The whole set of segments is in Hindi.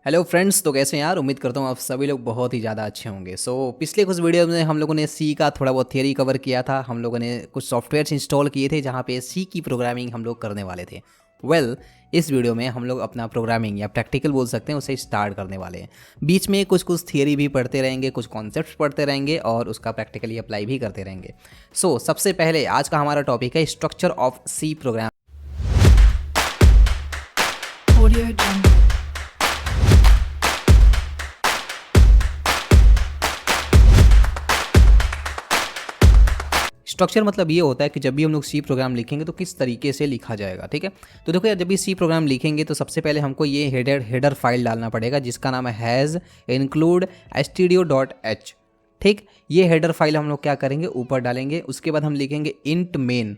हेलो फ्रेंड्स, तो कैसे हैं यार। उम्मीद करता हूँ आप सभी लोग बहुत ही ज़्यादा अच्छे होंगे। पिछले कुछ वीडियो में हम लोगों ने सी का थोड़ा बहुत थियरी कवर किया था। हम लोगों ने कुछ सॉफ्टवेयर्स इंस्टॉल किए थे जहाँ पे सी की प्रोग्रामिंग हम लोग करने वाले थे। इस वीडियो में हम लोग अपना प्रोग्रामिंग या प्रैक्टिकल बोल सकते हैं उसे स्टार्ट करने वाले हैं। बीच में कुछ कुछ थियरी भी पढ़ते रहेंगे, कुछ कॉन्सेप्ट्स पढ़ते रहेंगे और उसका प्रैक्टिकली अप्लाई भी करते रहेंगे। सबसे पहले आज का हमारा टॉपिक है structure of C program. Audio Jungle. Structure मतलब ये होता है कि जब भी हम लोग सी प्रोग्राम लिखेंगे तो किस तरीके से लिखा जाएगा। ठीक है, तो देखो यार, जब भी सी प्रोग्राम लिखेंगे तो सबसे पहले हमको ये हेडर फाइल डालना पड़ेगा जिसका नाम है हैज़ इंक्लूड stdio.h। ठीक, ये हेडर फाइल हम लोग क्या करेंगे, ऊपर डालेंगे। उसके बाद हम लिखेंगे इंट मेन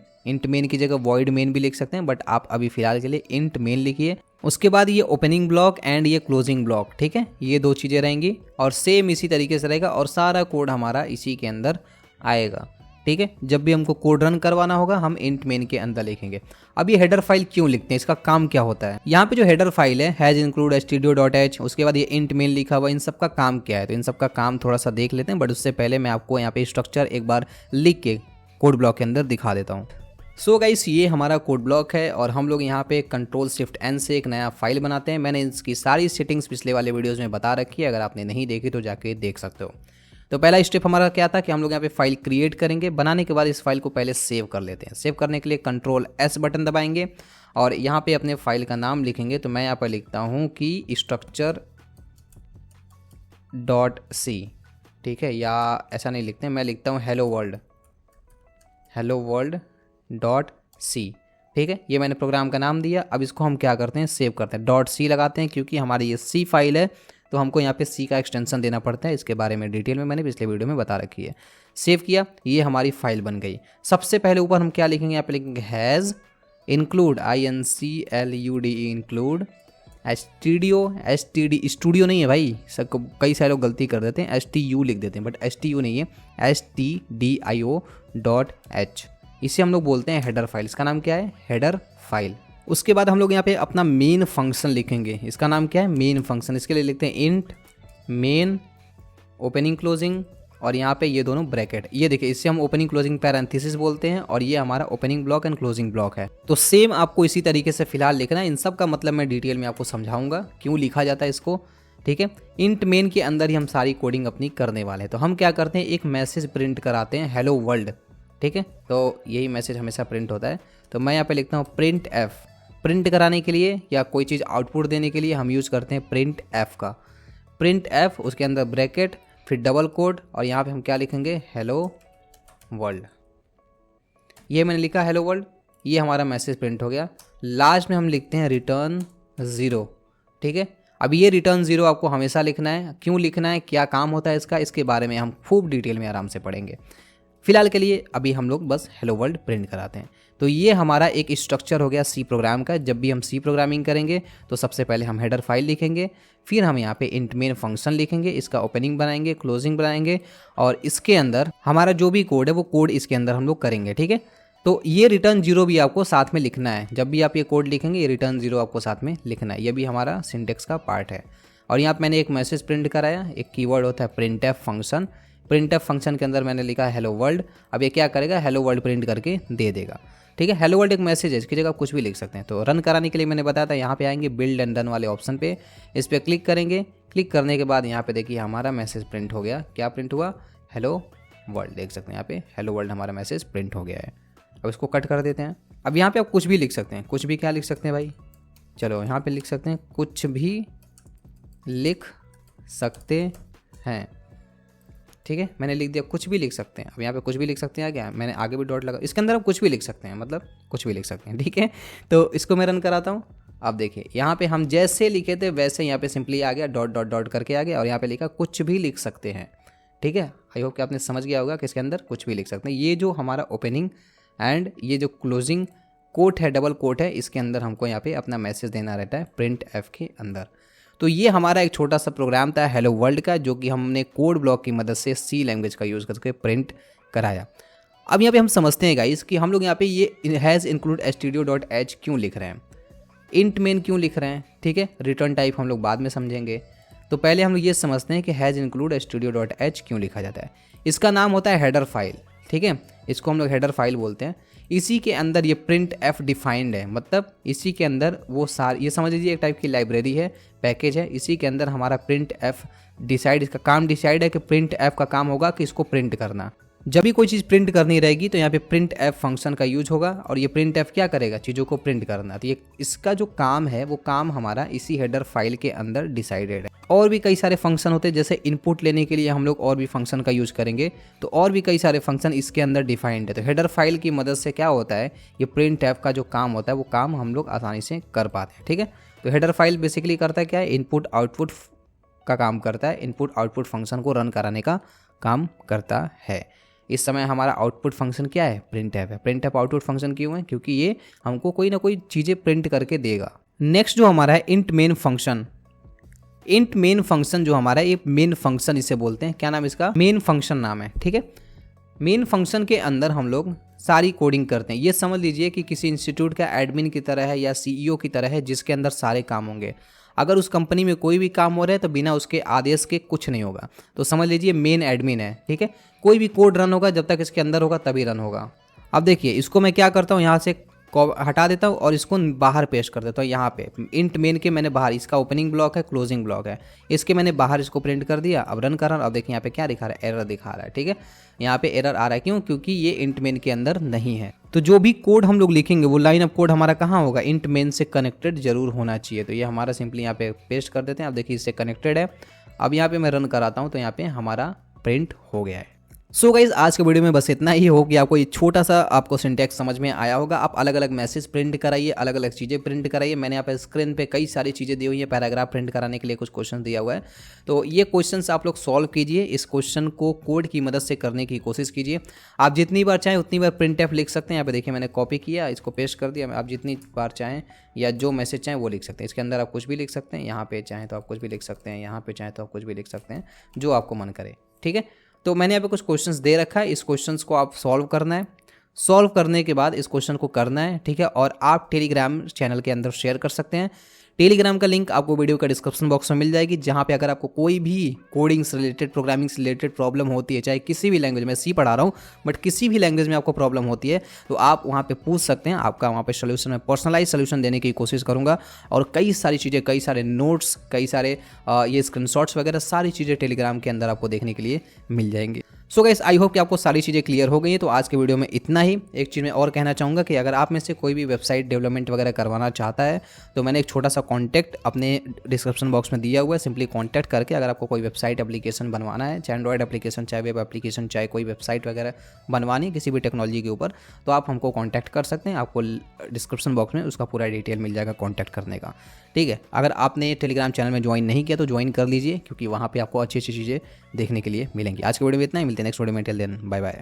की जगह वॉइड मेन भी लिख सकते हैं, बट आप अभी फिलहाल के लिए इंट मेन लिखिए। उसके बाद ये ओपनिंग ब्लॉक एंड ये क्लोजिंग ब्लॉक, ठीक है, ये दो चीज़ें रहेंगी और सेम इसी तरीके से रहेगा और सारा कोड हमारा इसी के अंदर आएगा। ठीक है, जब भी हमको कोड रन करवाना होगा हम इंट मेन के अंदर लिखेंगे। अब ये हेडर फाइल क्यों लिखते हैं, इसका काम क्या होता है। यहाँ पे जो हेडर फाइल है हैज इंक्लूड stdio.h, उसके बाद ये इंट मेन लिखा हुआ, इन सब का काम क्या है, तो इन सब का काम थोड़ा सा देख लेते हैं। बट उससे पहले मैं आपको यहाँ पे स्ट्रक्चर एक बार लिख के कोड ब्लॉक के अंदर दिखा देता हूँ। गाइस, ये हमारा कोड ब्लॉक है और हम लोग यहाँ पे Ctrl+Shift+N से एक नया फाइल बनाते हैं। मैंने इसकी सारी सेटिंग्स पिछले वाले वीडियोस में बता रखी है, अगर आपने नहीं देखी तो जाके देख सकते हो। तो पहला स्टेप हमारा क्या था कि हम लोग यहाँ पे फाइल क्रिएट करेंगे। बनाने के बाद इस फाइल को पहले सेव कर लेते हैं। सेव करने के लिए Ctrl+S बटन दबाएंगे और यहाँ पे अपने फाइल का नाम लिखेंगे। तो मैं यहाँ पर लिखता हूँ कि structure.c, ठीक है, या ऐसा नहीं लिखते हैं, मैं लिखता हूँ hello world.c। ठीक है, ये मैंने प्रोग्राम का नाम दिया। अब इसको हम क्या करते हैं, सेव करते हैं। .c लगाते हैं क्योंकि हमारी ये सी फाइल है तो हमको यहाँ पे सी का एक्सटेंशन देना पड़ता है। इसके बारे में डिटेल में मैंने पिछले वीडियो में बता रखी है। सेव किया, ये हमारी फाइल बन गई। सबसे पहले ऊपर हम क्या लिखेंगे, यहाँ पे लिखेंगे has include INCLUD include studio नहीं है भाई, सब कई सारे लोग गलती कर देते हैं, STU लिख देते हैं, बट STU नहीं है, stdio.h। इसे हम लोग बोलते हैं हेडर फाइल। इसका नाम क्या है, हेडर फाइल। उसके बाद हम लोग यहाँ पे अपना मेन फंक्शन लिखेंगे। इसका नाम क्या है, मेन फंक्शन। इसके लिए लिखते हैं इंट मेन ओपनिंग क्लोजिंग और यहाँ पे ये दोनों ब्रैकेट। ये देखिए, इससे हम ओपनिंग क्लोजिंग पैरेंथेसिस बोलते हैं और ये हमारा opening block and closing block है। तो सेम आपको इसी तरीके से फिलहाल लिखना है। इन सब का मतलब मैं डिटेल में आपको समझाऊंगा क्यों लिखा जाता है इसको। ठीक है, इंट मेन के अंदर ही हम सारी कोडिंग अपनी करने वाले हैं। तो हम क्या करते हैं, एक मैसेज प्रिंट कराते हैं, हेलो वर्ल्ड। ठीक है, तो यही मैसेज हमेशा प्रिंट होता है। तो मैं यहाँ पे लिखता हूँ प्रिंट एफ। प्रिंट कराने के लिए या कोई चीज़ आउटपुट देने के लिए हम यूज़ करते हैं प्रिंट एफ का। प्रिंट एफ, उसके अंदर ब्रैकेट, फिर डबल कोड और यहाँ पे हम क्या लिखेंगे, हेलो वर्ल्ड। ये मैंने लिखा हेलो वर्ल्ड, ये हमारा मैसेज प्रिंट हो गया। लास्ट में हम लिखते हैं रिटर्न 0। ठीक है, अब ये रिटर्न 0 आपको हमेशा लिखना है। क्यों लिखना है, क्या काम होता है इसका, इसके बारे में हम खूब डिटेल में आराम से पढ़ेंगे। फिलहाल के लिए अभी हम लोग बस हेलो वर्ल्ड प्रिंट कराते हैं। तो ये हमारा एक स्ट्रक्चर हो गया सी प्रोग्राम का। जब भी हम सी प्रोग्रामिंग करेंगे तो सबसे पहले हम हेडर फाइल लिखेंगे, फिर हम यहाँ पे इंट मेन फंक्शन लिखेंगे, इसका ओपनिंग बनाएंगे, क्लोजिंग बनाएंगे और इसके अंदर हमारा जो भी कोड है वो कोड इसके अंदर हम लोग करेंगे। ठीक है, तो ये रिटर्न 0 भी आपको साथ में लिखना है। जब भी आप ये कोड लिखेंगे ये रिटर्न 0 आपको साथ में लिखना है। ये भी हमारा सिंटेक्स का पार्ट है। और यहाँ पर मैंने एक मैसेज प्रिंट कराया, एक कीवर्ड होता है print F function. Print F function के अंदर मैंने लिखा हेलो वर्ल्ड। अब ये क्या करेगा, हेलो वर्ल्ड प्रिंट करके दे देगा। ठीक है, हेलो वर्ल्ड एक मैसेज है, इसकी जगह आप कुछ भी लिख सकते हैं। तो रन कराने के लिए मैंने बताया था, यहाँ पे आएंगे बिल्ड एंड रन वाले ऑप्शन पे, इस पर क्लिक करेंगे। क्लिक करने के बाद यहाँ पे देखिए हमारा मैसेज प्रिंट हो गया। क्या प्रिंट हुआ, हेलो वर्ल्ड। देख सकते हैं यहाँ पे हेलो वर्ल्ड हमारा मैसेज प्रिंट हो गया है। अब इसको कट कर देते हैं। अब यहाँ पे आप कुछ भी लिख सकते हैं। कुछ भी क्या लिख सकते हैं भाई, चलो यहाँ पे लिख सकते हैं, कुछ भी लिख सकते हैं। ठीक है, मैंने लिख दिया, कुछ भी लिख सकते हैं। अब यहाँ पे कुछ भी लिख सकते हैं, क्या मैंने आगे भी डॉट लगा, इसके अंदर आप कुछ भी लिख सकते हैं, मतलब कुछ भी लिख सकते हैं। ठीक है, तो इसको मैं रन कराता हूँ। अब देखिए यहाँ पे हम जैसे लिखे थे वैसे यहाँ पे सिंपली आ गया, डॉट डॉट डॉट करके आ गया और यहाँ पे लिखा कुछ भी लिख सकते हैं। ठीक है, आई होप कि आपने समझ गया होगा कि इसके अंदर कुछ भी लिख सकते हैं। ये जो हमारा ओपनिंग एंड ये जो क्लोजिंग कोट है, डबल कोट है, इसके अंदर हमको यहाँ पे अपना मैसेज देना रहता है प्रिंट एफ के अंदर। तो ये हमारा एक छोटा सा प्रोग्राम था हेलो वर्ल्ड का, जो कि हमने कोड ब्लॉक की मदद से सी लैंग्वेज का यूज़ करके प्रिंट कराया। अब यहाँ पे हम समझते हैं गाइस कि हम लोग यहाँ पे ये हैज़ इंक्लूड stdio.h क्यों लिख रहे हैं। इंट मेन क्यों लिख रहे हैं, ठीक है। रिटर्न टाइप हम लोग बाद में समझेंगे। तो पहले हम लोग ये समझते हैं कि हैज़ इंक्लूड studio.h क्यों लिखा जाता है। इसका नाम होता है हेडर फाइल, ठीक है। इसको हम लोग हेडर फाइल बोलते हैं। इसी के अंदर ये प्रिंट एफ डिफाइंड है, मतलब इसी के अंदर वो ये समझ लीजिए एक टाइप की लाइब्रेरी है, पैकेज है। इसी के अंदर हमारा प्रिंट एफ डिसाइड, इसका काम डिसाइड है कि प्रिंट एफ का काम होगा कि इसको प्रिंट करना। जब भी कोई चीज़ प्रिंट करनी रहेगी तो यहाँ पे प्रिंट एफ फंक्शन का यूज होगा और ये प्रिंट एफ क्या करेगा, चीज़ों को प्रिंट करना। तो ये इसका जो काम है वो काम हमारा इसी हेडर फाइल के अंदर डिसाइडेड है। और भी कई सारे फंक्शन होते हैं, जैसे इनपुट लेने के लिए हम लोग और भी फंक्शन का यूज करेंगे, तो और भी कई सारे फंक्शन इसके अंदर डिफाइंड है। तो हेडर फाइल की मदद से क्या होता है, ये प्रिंट एफ का जो काम होता है वो काम हम लोग आसानी से कर पाते हैं, ठीक है। तो हेडर फाइल बेसिकली करता है क्या है, इनपुट आउटपुट का काम करता है, इनपुट आउटपुट फंक्शन को रन कराने का काम करता है। इस समय हमारा आउटपुट फंक्शन क्या है, प्रिंट एफ है। प्रिंट एफ आउटपुट फंक्शन क्यों है, क्योंकि ये हमको कोई ना कोई चीज़ें प्रिंट करके देगा। नेक्स्ट जो हमारा है int main function. Int main function जो हमारा ये मेन फंक्शन इसे बोलते हैं, क्या नाम इसका, मेन फंक्शन नाम है, ठीक है। मेन फंक्शन के अंदर हम लोग सारी कोडिंग करते हैं। ये समझ लीजिए कि किसी इंस्टीट्यूट का एडमिन की तरह है या सीईओ की तरह है, जिसके अंदर सारे काम होंगे। अगर उस कंपनी में कोई भी काम हो रहा है तो बिना उसके आदेश के कुछ नहीं होगा। तो समझ लीजिए मेन एडमिन है, ठीक है। कोई भी कोड रन होगा जब तक इसके अंदर होगा तभी रन होगा। अब देखिए इसको मैं क्या करता हूँ, यहाँ से हटा देता हूँ और इसको बाहर पेस्ट कर देता हूँ। यहाँ पे इंट मेन के मैंने बाहर, इसका ओपनिंग ब्लॉक है, क्लोजिंग ब्लॉक है, इसके मैंने बाहर इसको प्रिंट कर दिया। अब रन कर रहा हूँ, अब देखिए यहाँ पे क्या दिखा रहा है, एरर दिखा रहा है, ठीक है। यहाँ पे एरर आ रहा है, क्यों, क्योंकि ये इंट मेन के अंदर नहीं है। तो जो भी कोड हम लोग लिखेंगे वो लाइन ऑफ कोड हमारा कहाँ होगा, इंट मेन से कनेक्टेड जरूर होना चाहिए। तो ये हमारा सिंपली यहाँ पे पेस्ट कर देते हैं। अब देखिए इससे कनेक्टेड है। अब यहाँ पे मैं रन कराता हूँ तो यहाँ पे हमारा प्रिंट हो गया है। सो गाइज आज के वीडियो में बस इतना ही हो कि आपको ये छोटा सा आपको सिंटैक्स समझ में आया होगा। आप अलग अलग मैसेज प्रिंट कराइए, अलग अलग चीज़ें प्रिंट कराइए। मैंने यहाँ पे स्क्रीन पे कई सारी चीज़ें दी हुई है, पैराग्राफ प्रिंट कराने के लिए कुछ क्वेश्चन दिया हुआ है। तो ये क्वेश्चंस आप लोग सॉल्व कीजिए, इस क्वेश्चन को कोड की मदद से करने की कोशिश कीजिए। आप जितनी बार चाहें उतनी बार प्रिंट एफ लिख सकते हैं। यहाँ पे देखिए मैंने कॉपी किया, इसको पेस्ट कर दिया। आप जितनी बार चाहें या जो मैसेज चाहें वो लिख सकते हैं। इसके अंदर आप कुछ भी लिख सकते हैं, यहाँ पे चाहें तो आप कुछ भी लिख सकते हैं, यहाँ पे चाहें तो आप कुछ भी लिख सकते हैं, जो आपको मन करे, ठीक है। तो मैंने यहाँ पे कुछ क्वेश्चंस दे रखा है, इस क्वेश्चंस को आप सॉल्व करना है। सॉल्व करने के बाद इस क्वेश्चन को करना है, ठीक है। और आप टेलीग्राम चैनल के अंदर शेयर कर सकते हैं। टेलीग्राम का लिंक आपको वीडियो का डिस्क्रिप्शन बॉक्स में मिल जाएगी, जहाँ पे अगर आपको कोई भी कोडिंग से रिलेटेड, प्रोग्रामिंग से रिलेटेड प्रॉब्लम होती है, चाहे किसी भी लैंग्वेज में, सी पढ़ा रहा हूँ बट किसी भी लैंग्वेज में आपको प्रॉब्लम होती है, तो आप वहाँ पे पूछ सकते हैं। आपका वहाँ पे सोल्यूशन, मैं पर्सनलाइज सोल्यूशन देने की कोशिश करूँगा। और कई सारी चीज़ें, कई सारे नोट्स, कई सारे ये स्क्रीनशॉट्स वगैरह सारी चीज़ें टेलीग्राम के अंदर आपको देखने के लिए मिल जाएंगी। सो गाइस आई होप कि आपको सारी चीज़ें क्लियर हो गई हैं। तो आज के वीडियो में इतना ही। एक चीज़ मैं और कहना चाहूँगा कि अगर आप में से कोई भी वेबसाइट डेवलपमेंट वगैरह करवाना चाहता है तो मैंने एक छोटा सा कॉन्टैक्ट अपने डिस्क्रिप्शन बॉक्स में दिया हुआ है। सिंपली कॉन्टैक्ट करके अगर आपको कोई वेबसाइट एप्लीकेशन बनवाना है, चाहे एंड्रॉइड एप्लीकेशन, चाहे वेब एप्लीकेशन, चाहे कोई वेबसाइट वगैरह बनवानी है किसी भी टेक्नोलॉजी के ऊपर, तो आप हमको कॉन्टैक्ट कर सकते हैं। आपको डिस्क्रिप्शन बॉक्स में उसका पूरा डिटेल मिल जाएगा कॉन्टैक्ट करने का, ठीक है। अगर आपने टेलीग्राम चैनल में ज्वाइन नहीं किया तो ज्वाइन कर लीजिए, क्योंकि वहाँ पे आपको अच्छी अच्छी चीज़ें देखने के लिए मिलेंगी। आज के वीडियो में इतना ही, मिलते हैं नेक्स्ट वीडियो में। Till then bye bye.